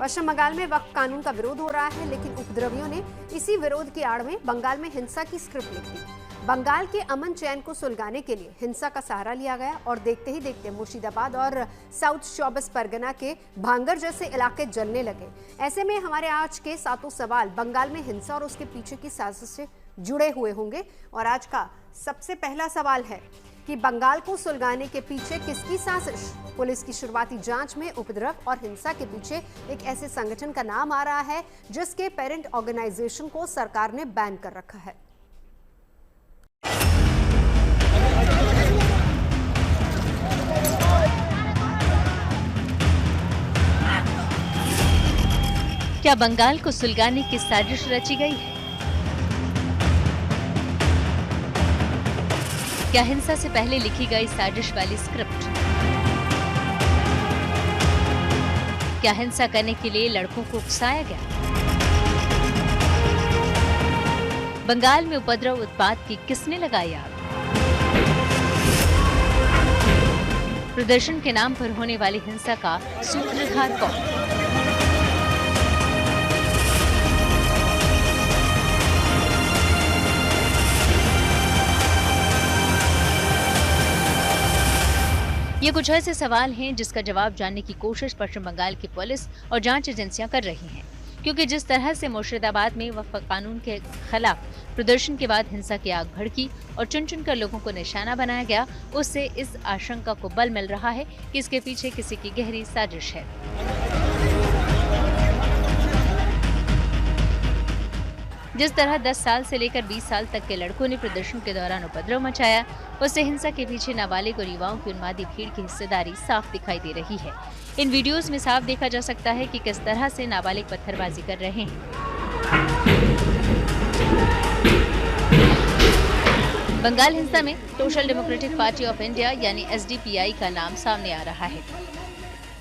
पश्चिम बंगाल में वक्फ कानून का विरोध हो रहा है, लेकिन उपद्रवियों ने इसी विरोध की आड़ में बंगाल में हिंसा की स्क्रिप्ट लिख दी। बंगाल के अमन चैन को सुलगाने के लिए हिंसा का सहारा लिया गया और देखते ही देखते मुर्शिदाबाद और साउथ 24 परगना के भांगर जैसे इलाके जलने लगे। ऐसे में हमारे आज के सातों सवाल बंगाल में हिंसा और उसके पीछे की साजिश से जुड़े हुए होंगे। और आज का सबसे पहला सवाल है कि बंगाल को सुलगाने के पीछे किसकी साजिश? पुलिस की शुरुआती जांच में उपद्रव और हिंसा के पीछे एक ऐसे संगठन का नाम आ रहा है जिसके पेरेंट ऑर्गेनाइजेशन को सरकार ने बैन कर रखा है। क्या बंगाल को सुलगाने की साजिश रची गई है? क्या हिंसा से पहले लिखी गई साजिश वाली स्क्रिप्ट? क्या हिंसा करने के लिए लड़कों को उकसाया गया? बंगाल में उपद्रव उत्पात की किसने लगाई आग? प्रदर्शन के नाम पर होने वाली हिंसा का सूत्रधार कौन? ये कुछ ऐसे सवाल हैं जिसका जवाब जानने की कोशिश पश्चिम बंगाल की पुलिस और जांच एजेंसियां कर रही हैं, क्योंकि जिस तरह से मुर्शिदाबाद में वक्फ कानून के खिलाफ प्रदर्शन के बाद हिंसा की आग भड़की और चुन चुनकर लोगों को निशाना बनाया गया, उससे इस आशंका को बल मिल रहा है कि इसके पीछे किसी की गहरी साजिश है। जिस तरह 10 साल से लेकर 20 साल तक के लड़कों ने प्रदर्शन के दौरान उपद्रव मचाया, उससे हिंसा के पीछे नाबालिग और युवाओं की उन्मादी भीड़ की हिस्सेदारी साफ दिखाई दे रही है। इन वीडियोस में साफ देखा जा सकता है कि किस तरह से नाबालिग पत्थरबाजी कर रहे हैं। बंगाल हिंसा में social democratic party of India यानी एसडीपीआई का नाम सामने आ रहा है।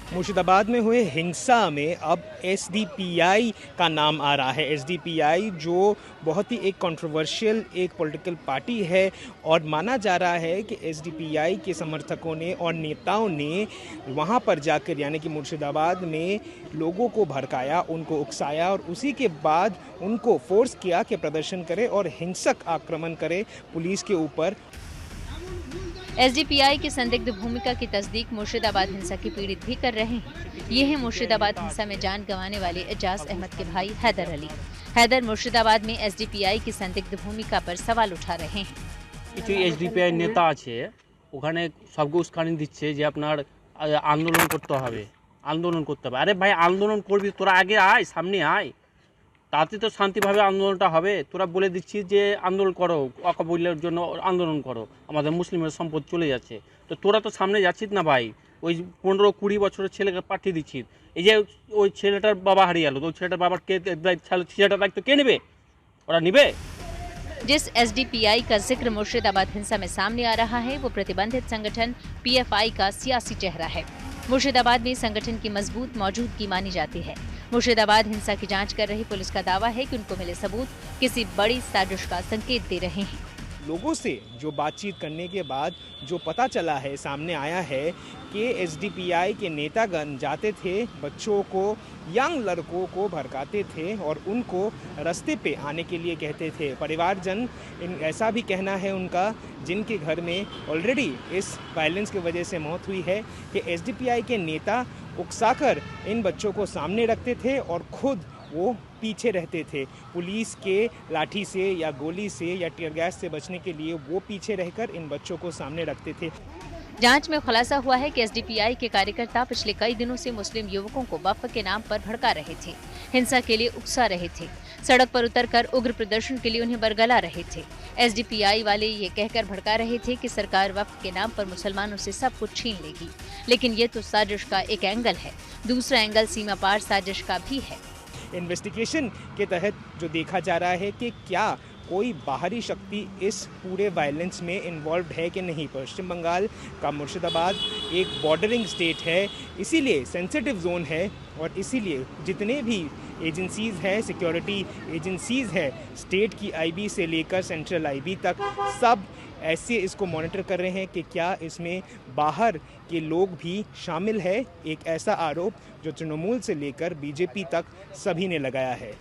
मुर्शिदाबाद में हुए हिंसा में अब एसडीपीआई का नाम आ रहा है। एसडीपीआई जो बहुत ही एक कंट्रोवर्शियल एक पॉलिटिकल पार्टी है और माना जा रहा है कि एसडीपीआई के समर्थकों ने और नेताओं ने वहां पर जाकर यानी कि मुर्शिदाबाद में लोगों को भड़काया, उनको उकसाया और उसी के बाद उनको फोर्स किया कि प्रदर्शन करे और हिंसक आक्रमण करे पुलिस के ऊपर। एसडीपीआई की संदिग्ध भूमिका की तस्दीक मुर्शिदाबाद हिंसा के पीड़ित भी कर रहे हैं। ये है मुर्शिदाबाद हिंसा में जान गंवाने वाले एजाज अहमद के भाई हैदर अली। हैदर मुर्शिदाबाद में एसडीपीआई की संदिग्ध भूमिका पर सवाल उठा रहे हैं। কিছু এসডিপিআই নেতা আছে ওখানে সবকে উস্কানি দিচ্ছে যে আপনার আন্দোলন করতে হবে, আন্দোলন করতে হবে। আরে ভাই আন্দোলন করবি তোরা আগে আয়, সামনে আয়, তাতে তো শান্তিভাবে আন্দোলনটা হবে। তোরা বলে দিচ্ছিস যে আন্দোলন করো, অকাবুলের জন্য আন্দোলন করো, আমাদের মুসলিমের সম্পদ চলে যাচ্ছে। তো তোরা তো সামনে যাচ্ছিস না ভাই, ওই 15-20 বছরের ছেলেকে পাঠিয়ে দিচ্ছিস। এই যে ওই ছেলেটার বাবা হারিয়ে গেল, তো ওই ছেলেটার বাবার কে ছেলেটার দায়িত্ব কে নেবে? ওরা নেবে? जिस एसडीपीआई का जिक्र मुर्शिदाबाद हिंसा में सामने आ रहा है वो प्रतिबंधित संगठन पीएफआई का सियासी चेहरा है। मुर्शिदाबाद में संगठन की मजबूत मौजूदगी मानी जाती है। मुर्शिदाबाद हिंसा की जांच कर रही पुलिस का दावा है कि उनको मिले सबूत किसी बड़ी साजिश का संकेत दे रहे हैं। लोगों से जो बातचीत करने के बाद जो पता चला है, सामने आया है कि एसडीपीआई के नेतागण जाते थे, बच्चों को, यंग लड़कों को भड़काते थे और उनको रास्ते पे आने के लिए कहते थे। परिवारजन ऐसा भी कहना है उनका जिनके घर में ऑलरेडी इस वायलेंस की वजह से मौत हुई है कि एसडीपीआई के नेता उकसाकर इन बच्चों को सामने रखते थे और खुद वो पीछे रहते थे। पुलिस के लाठी से या गोली से या टीयर गैस से बचने के लिए वो पीछे रहकर इन बच्चों को सामने रखते थे। जांच में खुलासा हुआ है कि एसडीपीआई के कार्यकर्ता पिछले कई दिनों से मुस्लिम युवकों को वक्फ के नाम पर भड़का रहे थे, हिंसा के लिए उकसा रहे थे, सड़क पर उतरकर उग्र प्रदर्शन के लिए उन्हें बरगला रहे थे। एसडीपीआई वाले ये कहकर भड़का रहे थे कि सरकार वक्फ के नाम पर मुसलमानों से सब कुछ छीन लेगी, लेकिन ये तो साजिश का एक एंगल है, दूसरा एंगल सीमा पार साजिश का भी है। इन्वेस्टिगेशन के तहत जो देखा जा रहा है कि क्या कोई बाहरी शक्ति इस पूरे वायलेंस में इन्वॉल्व है कि नहीं। पश्चिम बंगाल का मुर्शिदाबाद एक बॉर्डरिंग स्टेट है, इसीलिए सेंसिटिव जोन है और इसीलिए जितने भी एजेंसीज़ हैं, सिक्योरिटी एजेंसीज़ हैं, स्टेट की आईबी से लेकर सेंट्रल आईबी तक, सब ऐसे इसको मॉनिटर कर रहे हैं कि क्या इसमें बाहर के लोग भी शामिल है। एक ऐसा आरोप जो तृणमूल से लेकर बीजेपी तक सभी ने लगाया है।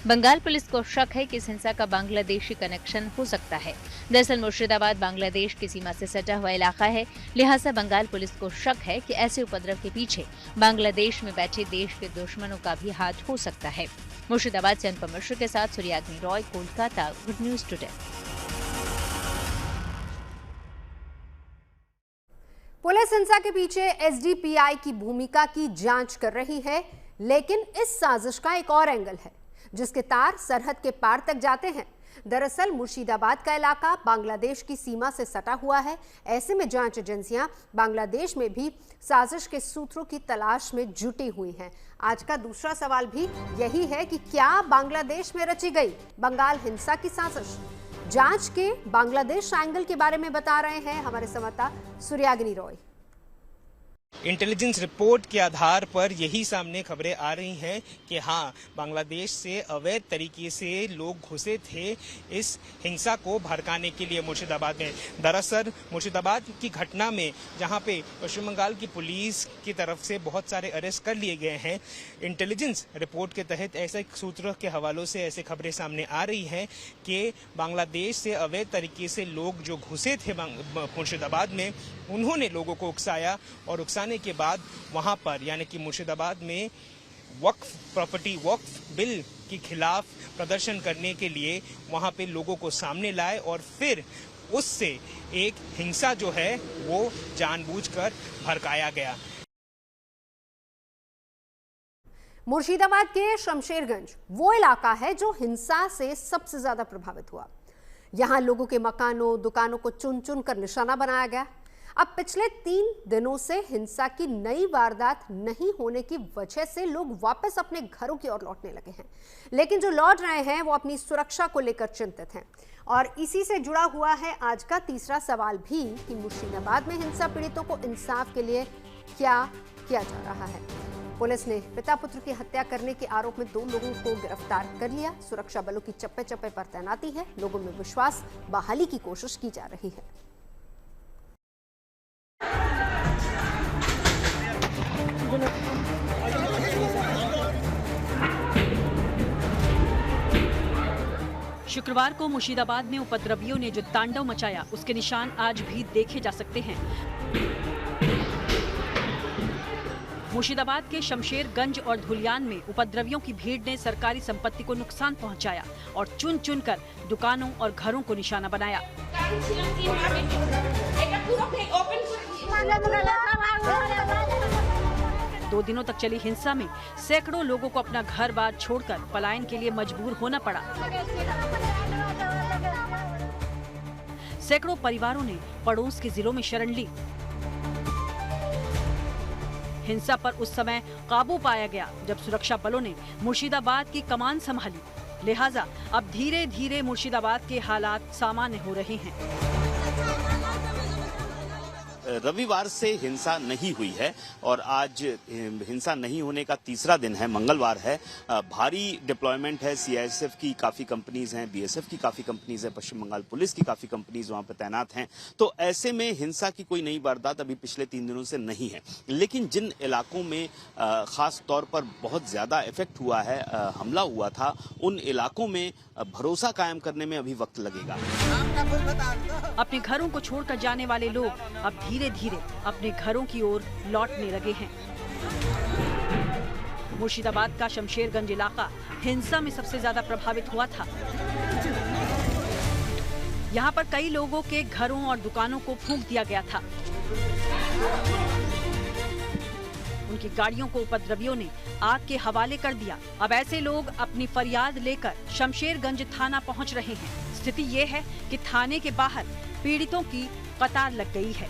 बंगाल पुलिस को शक है कि इस हिंसा का बांग्लादेशी कनेक्शन हो सकता है। दरअसल मुर्शिदाबाद बांग्लादेश की सीमा से सटा हुआ इलाका है, लिहाजा बंगाल पुलिस को शक है कि ऐसे उपद्रव के पीछे बांग्लादेश में बैठे देश के दुश्मनों का भी हाथ हो सकता है। मुर्शिदाबाद से अनुपम मिश्र के साथ Suryagni Roy, Kolkata, good news today. Police हिंसा के पीछे एसडीपीआई की भूमिका की जांच कर रही है, लेकिन इस साजिश का एक और एंगल है जिसके तार सरहद के पार तक जाते हैं। दरअसल मुर्शिदाबाद का इलाका बांग्लादेश की सीमा से सटा हुआ है। ऐसे में जांच एजेंसियां बांग्लादेश में भी साजिश के सूत्रों की तलाश में जुटी हुई हैं। आज का दूसरा सवाल भी यही है कि क्या बांग्लादेश में रची गई बंगाल हिंसा की साजिश? जांच के बांग्लादेश एंगल के बारे में बता रहे हैं हमारे संवाददाता सूर्याग्नि रॉय। इंटेलिजेंस रिपोर्ट के आधार पर यही सामने खबरें आ रही हैं कि हाँ, बांग्लादेश से अवैध तरीके से लोग घुसे थे इस हिंसा को भड़काने के लिए मुर्शिदाबाद में। दरअसल मुर्शिदाबाद की घटना में जहाँ पे पश्चिम बंगाल की पुलिस की तरफ से बहुत सारे अरेस्ट कर लिए गए हैं, इंटेलिजेंस रिपोर्ट के तहत ऐसे सूत्रों के हवालों से ऐसे खबरें सामने आ रही हैं कि बांग्लादेश से अवैध तरीके से लोग जो घुसे थे मुर्शिदाबाद में, उन्होंने लोगों को उकसाया और उकसाने के बाद वहां पर यानी कि मुर्शिदाबाद में प्रॉपर्टी वक्फ बिल के खिलाफ प्रदर्शन करने के लिए वहां पे लोगों को सामने लाए और फिर उससे एक हिंसा जो है वो जानबूझकर भड़काया गया। मुर्शिदाबाद के शमशेरगंज वो इलाका है जो हिंसा से सबसे ज्यादा प्रभावित हुआ। यहां लोगों के मकानों, दुकानों को चुन चुन कर निशाना बनाया गया। अब पिछले 3 दिनों से हिंसा की नई वारदात नहीं होने की वजह से लोग वापस अपने घरों की ओर लौटने लगे हैं, लेकिन जो लौट रहे हैं वो अपनी सुरक्षा को लेकर चिंतित हैं। और इसी से जुड़ा हुआ है आज का तीसरा सवाल भी कि मुर्शिदाबाद में हिंसा पीड़ितों को इंसाफ के लिए क्या किया जा रहा है। पुलिस ने पिता पुत्र की हत्या करने के आरोप में 2 लोगों को गिरफ्तार कर लिया। सुरक्षा बलों की चप्पे चप्पे पर तैनाती है। लोगों में विश्वास बहाली की कोशिश की जा रही है। शुक्रवार को मुर्शिदाबाद में उपद्रवियों ने जो तांडव मचाया उसके निशान आज भी देखे जा सकते हैं। मुर्शिदाबाद के शमशेरगंज और धुलियान में उपद्रवियों की भीड़ ने सरकारी संपत्ति को नुकसान पहुंचाया और चुन चुन कर दुकानों और घरों को निशाना बनाया। दो दिनों तक चली हिंसा में सैकड़ों लोगों को अपना घर बार छोड़कर पलायन के लिए मजबूर होना पड़ा। सैकड़ों परिवारों ने पड़ोस के जिलों में शरण ली। हिंसा पर उस समय काबू पाया गया जब सुरक्षा बलों ने मुर्शिदाबाद की कमान संभाली। लिहाजा अब धीरे धीरे मुर्शिदाबाद के हालात सामान्य हो रहे हैं। रविवार से हिंसा नहीं हुई है और आज हिंसा नहीं होने का तीसरा दिन है, मंगलवार है। भारी डिप्लॉयमेंट है, सीआईएसएफ की काफी कंपनीज हैं, बीएसएफ की काफी कंपनीज हैं, पश्चिम बंगाल पुलिस की काफी कंपनीज वहां पर तैनात हैं। तो ऐसे में हिंसा की कोई नई वारदात अभी पिछले 3 दिनों से नहीं है। लेकिन जिन इलाकों में खास तौर पर बहुत ज्यादा इफेक्ट हुआ है, हमला हुआ था, उन इलाकों में भरोसा कायम करने में अभी वक्त लगेगा। अपने घरों को छोड़कर जाने वाले लोग अब धीरे धीरे अपने घरों की ओर लौटने लगे हैं। मुर्शिदाबाद का शमशेरगंज इलाका हिंसा में सबसे ज्यादा प्रभावित हुआ था। यहाँ पर कई लोगों के घरों और दुकानों को फूंक दिया गया था। उनकी गाड़ियों को उपद्रवियों ने आग के हवाले कर दिया। अब ऐसे लोग अपनी फरियाद लेकर शमशेरगंज थाना पहुंच रहे हैं। स्थिति ये है कि थाने के बाहर पीड़ितों की कतार लग गई है।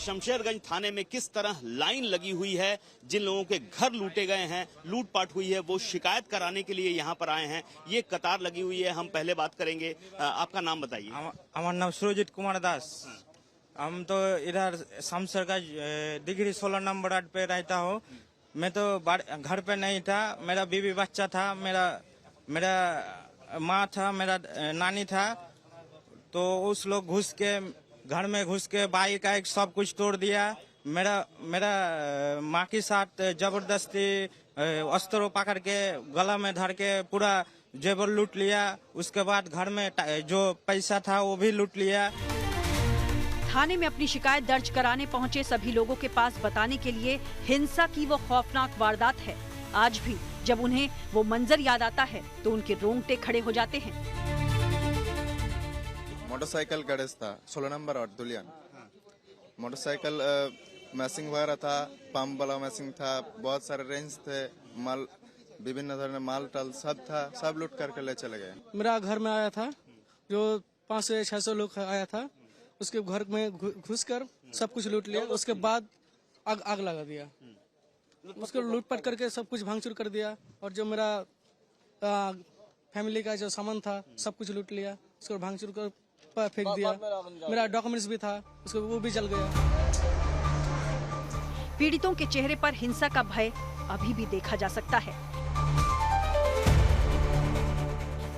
शमशेरगंज थाने में किस तरह लाइन लगी हुई है। जिन लोगों के घर लूटे गए हैं, लूटपाट हुई है, वो शिकायत कराने के लिए यहाँ पर आए हैं। ये कतार लगी हुई है। हम पहले बात करेंगे, आपका नाम बताइए। हमारा नाम सुरजीत कुमार दास। हम तो इधर शमशेरगंज डिग्री 16 नंबर 8 पे रहता हूँ। मैं तो घर पे नहीं था, मेरा बीवी बच्चा था, मेरा माँ था, मेरा नानी था। तो उस लोग घुस के घर में घुस के बाइक आइक सब कुछ तोड़ दिया। मेरा माँ के साथ जबरदस्ती अस्त्र पकड़ के गला में धर के पूरा जेवर लूट लिया। उसके बाद घर में जो पैसा था वो भी लूट लिया। थाने में अपनी शिकायत दर्ज कराने पहुंचे सभी लोगों के पास बताने के लिए हिंसा की वो खौफनाक वारदात है। आज भी जब उन्हें वो मंजर याद आता है तो उनके रोंगटे खड़े हो जाते हैं। मोटरसाइकिल गैरेज था 16 नंबर और दुलियन। मोटरसाइकिल मैसिंग वगैरह था, पंप वाला मैसिंग था, बहुत सारे रेंज थे, माल विभिन्न तरह माल टल सब था, सब लूट करके ले चले गए। मेरा घर में आया था जो 500 से 600 लोग आया था, उसके घर में घुसकर सब कुछ लूट लिया। उसके बाद आग लगा दिया, उसको लूटपाट करके सब कुछ भांगचूर कर दिया। और जो मेरा फैमिली का जो सामान था सब कुछ लूट लिया, उसको भांगचूर कर फेंक दिया। मेरा डॉक्यूमेंट्स भी था, उसको वो भी जल गया। पीड़ितों के चेहरे पर हिंसा का भय अभी भी देखा जा सकता है।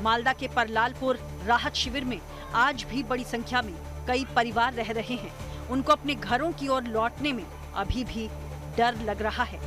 मालदा के परलालपुर राहत शिविर में आज भी बड़ी संख्या में कई परिवार रह रहे हैं। उनको अपने घरों की ओर लौटने में अभी भी डर लग रहा है।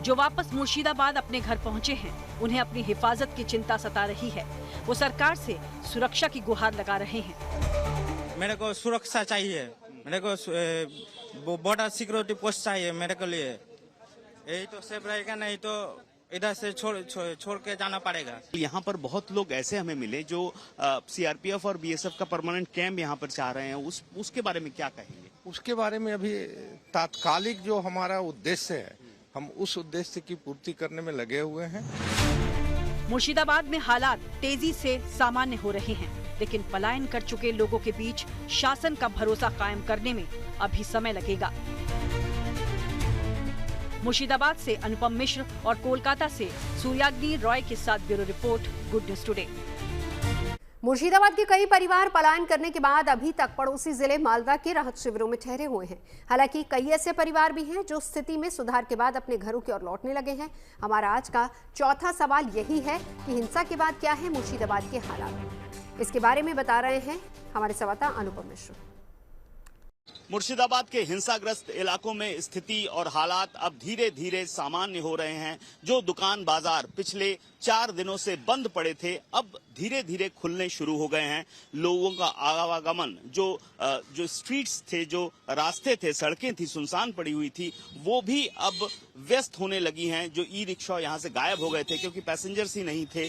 जो वापस मुर्शिदाबाद अपने घर पहुंचे हैं, उन्हें अपनी हिफाजत की चिंता सता रही है। वो सरकार से सुरक्षा की गुहार लगा रहे हैं। मेरे को सुरक्षा चाहिए, मेरे को बॉर्डर सिक्योरिटी पोस्ट चाहिए मेरे को लिए। यही तो सेफ रहेगा, नहीं तो इधर से छोड़ के जाना पड़ेगा। यहाँ पर बहुत लोग ऐसे हमें मिले जो सीआरपीएफ और बीएसएफ का परमानेंट कैंप यहाँ पर चाह रहे हैं। उसके बारे में क्या कहेंगे? उसके बारे में अभी तात्कालिक जो हमारा उद्देश्य है, हम उस उद्देश्य की पूर्ति करने में लगे हुए हैं। मुर्शिदाबाद में हालात तेजी से सामान्य हो रहे हैं, लेकिन पलायन कर चुके लोगों के बीच शासन का भरोसा कायम करने में अभी समय लगेगा। मुर्शिदाबाद से अनुपम मिश्र और कोलकाता से सूर्याग्नि रॉय के साथ bureau report, good news today. Murshidabad के कई परिवार पलायन करने के बाद अभी तक पड़ोसी जिले मालदा के राहत शिविरों में ठहरे हुए हैं। हालांकि कई ऐसे परिवार भी हैं जो स्थिति में सुधार के बाद अपने घरों की ओर लौटने लगे हैं। हमारा आज का चौथा सवाल यही है कि हिंसा के बाद क्या है मुर्शिदाबाद के हालात। इसके बारे में बता रहे हैं हमारे संवाददाता अनुपम मिश्र। मुर्शिदाबाद के हिंसाग्रस्त इलाकों में स्थिति और हालात अब धीरे धीरे सामान्य हो रहे हैं। जो दुकान बाजार पिछले 4 दिनों से बंद पड़े थे, अब धीरे धीरे खुलने शुरू हो गए हैं। लोगों का आवागमन, जो स्ट्रीट्स थे, जो रास्ते थे, सड़कें थी, सुनसान पड़ी हुई थी, वो भी अब व्यस्त होने लगी हैं। जो ई रिक्शा यहाँ से गायब हो गए थे क्योंकि पैसेंजर्स ही नहीं थे।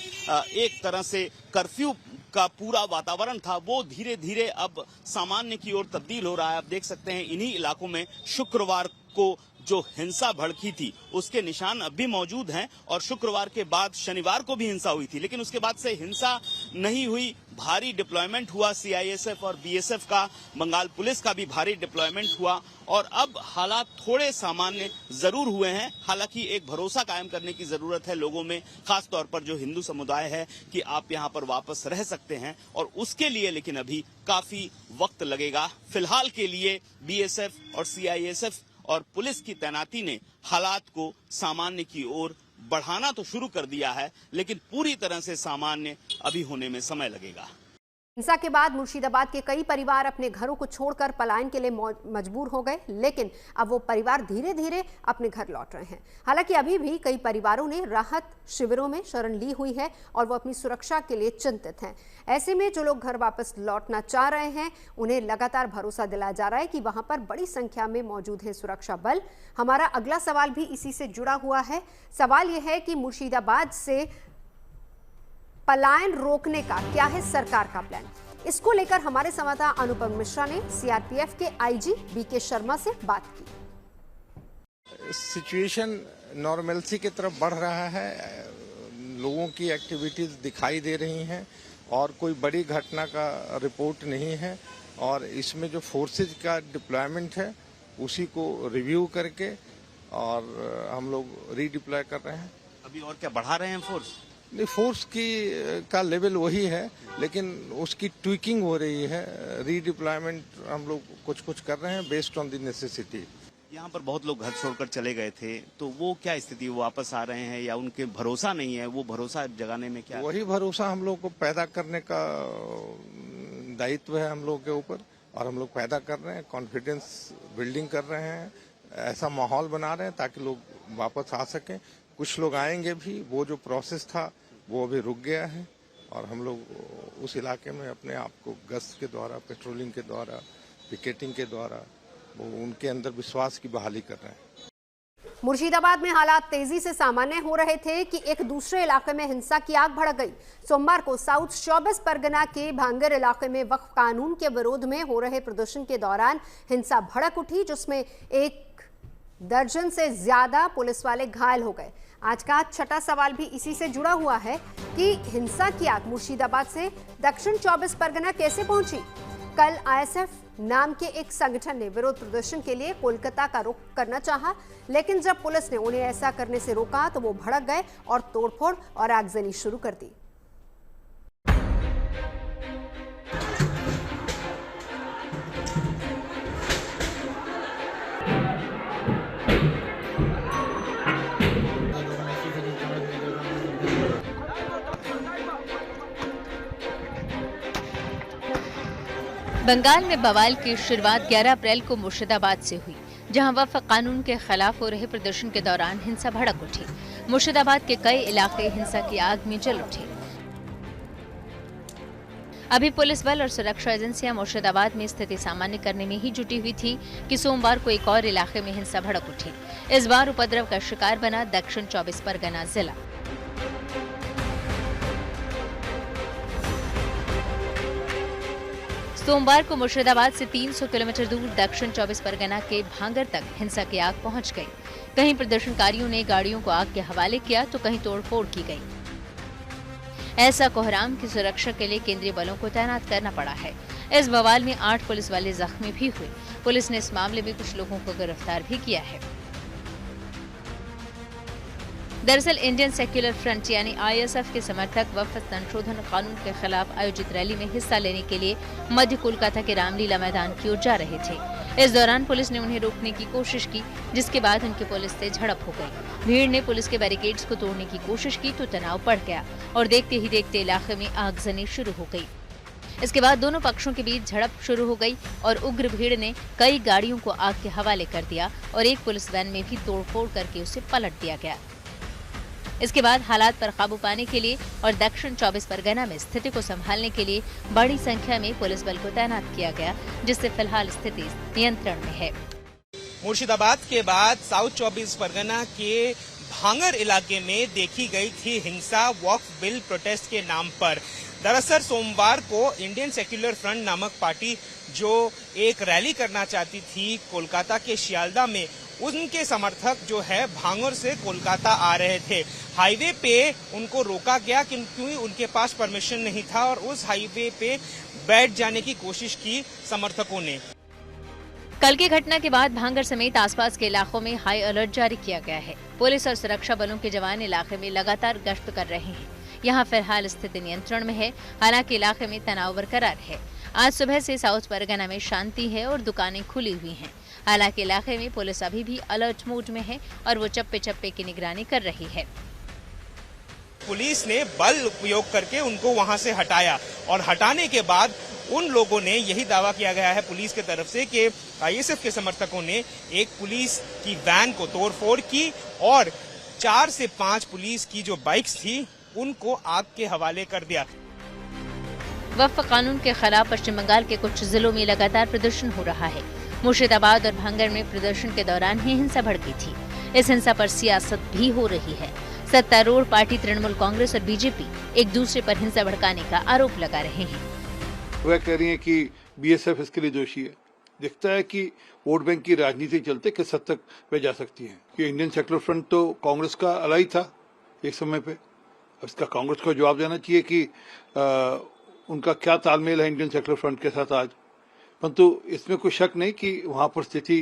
एक तरह से कर्फ्यू का पूरा वातावरण था, वो धीरे धीरे अब सामान्य की ओर तब्दील हो रहा है। आप देख सकते हैं इन्हीं इलाकों में शुक्रवार को जो हिंसा भड़की थी उसके निशान अब भी मौजूद हैं और शुक्रवार के बाद शनिवार को भी हिंसा हुई थी, लेकिन उसके बाद से हिंसा नहीं हुई। भारी डिप्लॉयमेंट हुआ सीआईएसएफ और बीएसएफ का, बंगाल पुलिस का भी भारी डिप्लॉयमेंट हुआ और अब हालात थोड़े सामान्य जरूर हुए हैं। हालांकि एक भरोसा कायम करने की जरूरत है लोगों में, खास तौर पर जो हिंदू समुदाय है, कि आप यहां पर वापस रह सकते हैं और उसके लिए लेकिन अभी काफी वक्त लगेगा। फिलहाल के लिए बीएसएफ और सीआईएसएफ और पुलिस की तैनाती ने हालात को सामान्य की ओर बढ़ाना तो शुरू कर दिया है, लेकिन पूरी तरह से सामान्य अभी होने में समय लगेगा। हिंसा के बाद मुर्शिदाबाद के कई परिवार अपने घरों को छोड़कर पलायन के लिए मजबूर हो गए, लेकिन अब वो परिवार धीरे धीरे अपने घर लौट रहे हैं। हालांकि अभी भी कई परिवारों ने राहत शिविरों में शरण ली हुई है और वो अपनी सुरक्षा के लिए चिंतित हैं। ऐसे में जो लोग घर वापस लौटना चाह रहे हैं, उन्हें लगातार भरोसा दिलाया जा रहा है कि वहां पर बड़ी संख्या में मौजूद है सुरक्षा बल। हमारा अगला सवाल भी इसी से जुड़ा हुआ है। सवाल यह है कि मुर्शिदाबाद से पलायन रोकने का क्या है सरकार का प्लान। इसको लेकर हमारे संवाददाता अनुपम मिश्रा ने सीआरपीएफ के आईजी बीके शर्मा से बात की। सिचुएशन नॉर्मलसी की तरफ बढ़ रहा है, लोगों की एक्टिविटीज दिखाई दे रही हैं और कोई बड़ी घटना का रिपोर्ट नहीं है। और इसमें जो फोर्सेज का डिप्लॉयमेंट है उसी को रिव्यू करके और हम लोग रीडिप्लॉय कर रहे हैं। अभी और क्या बढ़ा रहे हैं फोर्स? नहीं, फोर्स का लेवल वही है, लेकिन उसकी ट्विकिंग हो रही है। रीडिप्लॉयमेंट हम लोग कुछ कर रहे हैं बेस्ड ऑन द नेसेसिटी। यहाँ पर बहुत लोग घर छोड़कर चले गए थे, तो वो क्या स्थिति, वो वापस आ रहे हैं या उनके भरोसा नहीं है? वो भरोसा जगाने में क्या? वही भरोसा हम लोग को पैदा करने का दायित्व है हम लोगों के ऊपर, और हम लोग पैदा कर रहे हैं, कॉन्फिडेंस बिल्डिंग कर रहे हैं, ऐसा माहौल बना रहे हैं ताकि लोग वापस आ सकें। कुछ लोग आएंगे भी, वो जो प्रोसेस था वो अभी रुक गया है, और हम लोग उस इलाके में अपने आप को गश्त के द्वारा, पेट्रोलिंग के द्वारा, पिकेटिंग के द्वारा वो उनके अंदर विश्वास की बहाली कर रहे हैं। मुर्शिदाबाद में हालात तेजी से सामान्य हो रहे थे कि एक दूसरे इलाके में हिंसा की आग भड़क गई। सोमवार को साउथ 24 परगना के भांगर इलाके में वक्फ कानून के विरोध में हो रहे प्रदर्शन के दौरान हिंसा भड़क उठी, जिसमें 1 दर्जन से ज्यादा पुलिस वाले घायल हो गए। आज का छठा सवाल भी इसी से जुड़ा हुआ है कि हिंसा की आग मुर्शिदाबाद से दक्षिण 24 परगना कैसे पहुंची। कल आईएसएफ नाम के एक संगठन ने विरोध प्रदर्शन के लिए कोलकाता का रुख करना चाहा, लेकिन जब पुलिस ने उन्हें ऐसा करने से रोका तो वो भड़क गए और तोड़फोड़ और आगजनी शुरू कर दी। बंगाल में बवाल की शुरुआत 11 अप्रैल को मुर्शिदाबाद से हुई, जहां वक्फ कानून के खिलाफ हो रहे प्रदर्शन के दौरान हिंसा भड़क उठी। मुर्शिदाबाद के कई इलाके हिंसा की आग में जल उठे। अभी पुलिस बल और सुरक्षा एजेंसियां मुर्शिदाबाद में स्थिति सामान्य करने में ही जुटी हुई थी कि सोमवार को एक और इलाके में हिंसा भड़क उठी। इस बार उपद्रव का शिकार बना दक्षिण 24 परगना जिला। सोमवार को मुर्शिदाबाद से 300 किलोमीटर दूर दक्षिण 24 परगना के भांगर तक हिंसा की आग पहुंच गई। कहीं प्रदर्शनकारियों ने गाड़ियों को आग के हवाले किया तो कहीं तोड़फोड़ की गई। ऐसा कोहराम की सुरक्षा के लिए केंद्रीय बलों को तैनात करना पड़ा है। इस बवाल में 8 पुलिस वाले जख्मी भी हुए। पुलिस ने इस मामले में कुछ लोगों को गिरफ्तार भी किया है। दरअसल इंडियन सेक्युलर फ्रंट यानी आईएसएफ के समर्थक वक्फ संशोधन कानून के खिलाफ आयोजित रैली में हिस्सा लेने के लिए मध्य कोलकाता के रामलीला मैदान की ओर जा रहे थे। इस दौरान पुलिस ने उन्हें रोकने की कोशिश की, जिसके बाद उनकी पुलिस से झड़प हो गई। भीड़ ने पुलिस के बैरिकेड्स को तोड़ने की कोशिश की तो तनाव बढ़ गया और देखते ही देखते इलाके में आगजनी शुरू हो गई। इसके बाद दोनों पक्षों के बीच झड़प शुरू हो गई और उग्र भीड़ ने कई गाड़ियों को आग के हवाले कर दिया और एक पुलिस वैन में भी तोड़फोड़ करके उसे पलट दिया गया। इसके बाद हालात पर काबू पाने के लिए और दक्षिण 24 परगना में स्थिति को संभालने के लिए बड़ी संख्या में पुलिस बल को तैनात किया गया, जिससे फिलहाल स्थिति नियंत्रण में है। मुर्शिदाबाद के बाद साउथ 24 परगना के भांगर इलाके में देखी गई थी हिंसा वक्फ बिल प्रोटेस्ट के नाम पर। दरअसल सोमवार को इंडियन सेक्युलर फ्रंट नामक पार्टी जो एक रैली करना चाहती थी कोलकाता के शियालदा में, उनके समर्थक जो है भांगर से कोलकाता आ रहे थे। हाईवे पे उनको रोका गया क्योंकि उनके पास परमिशन नहीं था और उस हाईवे पे बैठ जाने की कोशिश की समर्थकों ने। कल की घटना के बाद भांगर समेत आसपास के इलाकों में हाई अलर्ट जारी किया गया है। पुलिस और सुरक्षा बलों के जवान इलाके में लगातार गश्त कर रहे हैं। यहाँ फिलहाल स्थिति नियंत्रण में है, हालांकि इलाके में तनाव बरकरार है। आज सुबह से साउथ परगना में शांति है और दुकानें खुली हुई हैं। हालांकि इलाके में पुलिस अभी भी अलर्ट मोड में है और वो चप्पे चप्पे की निगरानी कर रही है। पुलिस ने बल उपयोग करके उनको वहां से हटाया और हटाने के बाद उन लोगों ने यही दावा किया गया है पुलिस की तरफ से कि आईएसएफ के समर्थकों ने एक पुलिस की वैन को तोड़फोड़ की और 4 से 5 पुलिस की जो बाइक्स थी उनको आग के हवाले कर दिया। वक्फ कानून के खिलाफ पश्चिम बंगाल के कुछ जिलों में लगातार प्रदर्शन हो रहा है। मुर्शिदाबाद और भांगर में प्रदर्शन के दौरान ही हिंसा भड़की थी। इस हिंसा पर सियासत भी हो रही है। सत्तारूढ़ पार्टी तृणमूल कांग्रेस और बीजेपी एक दूसरे पर हिंसा भड़काने का आरोप लगा रहे हैं। वह कह रही है कि बीएसएफ इसके लिए दोषी है। दिखता है कि वोट बैंक की राजनीति चलते किस हद तक वह जा सकती है। कि इंडियन सेक्युलर फ्रंट तो कांग्रेस का अलाई था एक समय पे। इसका कांग्रेस को जवाब देना चाहिए कि उनका क्या तालमेल है इंडियन सेक्युलर फ्रंट के साथ आज। परंतु इसमें कोई शक नहीं कि वहाँ पर स्थिति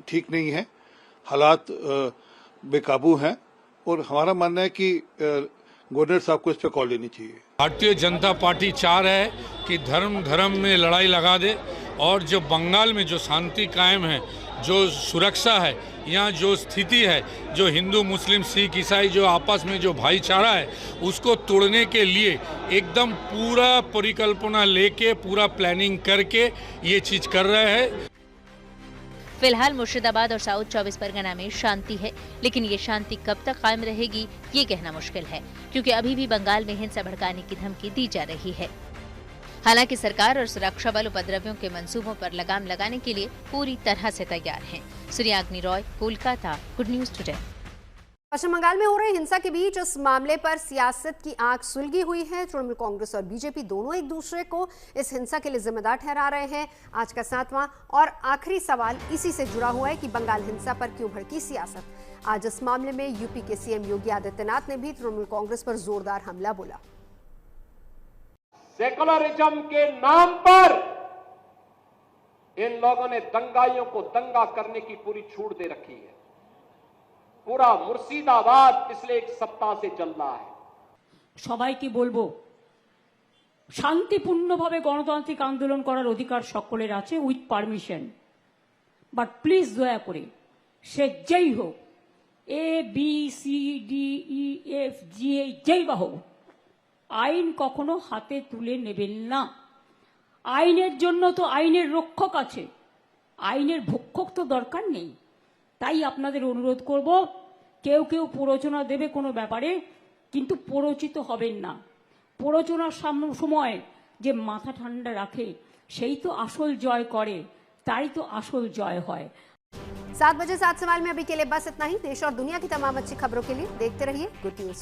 ठीक नहीं है, हालात बेकाबू हैं और हमारा मानना है कि गवर्नर साहब को इस पर कॉल लेनी चाहिए। भारतीय जनता पार्टी चाह रहा है कि धर्म में लड़ाई लगा दे और जो बंगाल में जो शांति कायम है जो सुरक्षा है, यहाँ जो स्थिति है, जो हिंदू मुस्लिम सिख ईसाई जो आपस में जो भाईचारा है उसको तोड़ने के लिए एकदम पूरा परिकल्पना लेके पूरा प्लानिंग करके ये चीज़ कर रहे हैं। फिलहाल मुर्शिदाबाद और साउथ 24 परगना में शांति है, लेकिन ये शांति कब तक कायम रहेगी ये कहना मुश्किल है, क्योंकि अभी भी बंगाल में हिंसा भड़काने की धमकी दी जा रही है। हालांकि सरकार और सुरक्षा बल उपद्रवियों के मंसूबों पर लगाम लगाने के लिए पूरी तरह से तैयार हैं। Suryagni Roy, Kolkata, good news today. Paschim Bangal में हो रही हिंसा के बीच इस मामले पर सियासत की आंख सुलगी हुई है। तृणमूल कांग्रेस और बीजेपी दोनों एक दूसरे को इस हिंसा के लिए जिम्मेदार ठहरा रहे हैं। आज का 7वां और आखिरी सवाल इसी से जुड़ा हुआ है कि बंगाल हिंसा पर क्यों भड़की सियासत। आज इस मामले में यूपी के सीएम योगी आदित्यनाथ ने भी तृणमूल कांग्रेस पर जोरदार हमला बोला। सेकुलरिज्म के नाम पर इन लोगों ने दंगाइयों को दंगा करने की पूरी छूट दे रखी है। पूरा मुर्शिदाबाद पिछले एक सप्ताह से चल रहा है। সবাইকে বলবো শান্তিপূর্ণভাবে গণতান্ত্রিক আন্দোলন করার অধিকার সকলের আছে উইথ পারমিশন, বাট প্লিজ দয়া করে সে যেই হোক, ABCDEFG যেই বা হোক, আইন কখনো হাতে তুলে নেবেন না। আইনের জন্য তো আইনের রক্ষক আছে, আইনের ভক্ষক তো দরকার নেই। তাই আপনাদের অনুরোধ করব, কেউ কেউ প্ররোচনা দেবে কোনো ব্যাপারে, কিন্তু প্ররোচিত হবেন না। প্ররোচনার সময় যে মাথা ঠান্ডা রাখে সেই তো আসল জয় করে, তাই তো আসল জয় হয়। 7 बजे 7 सवाल में अभी के लिए बस इतना ही। देश और दुनिया की तमाम अच्छी खबरों के लिए देखते रहिए गुड न्यूज।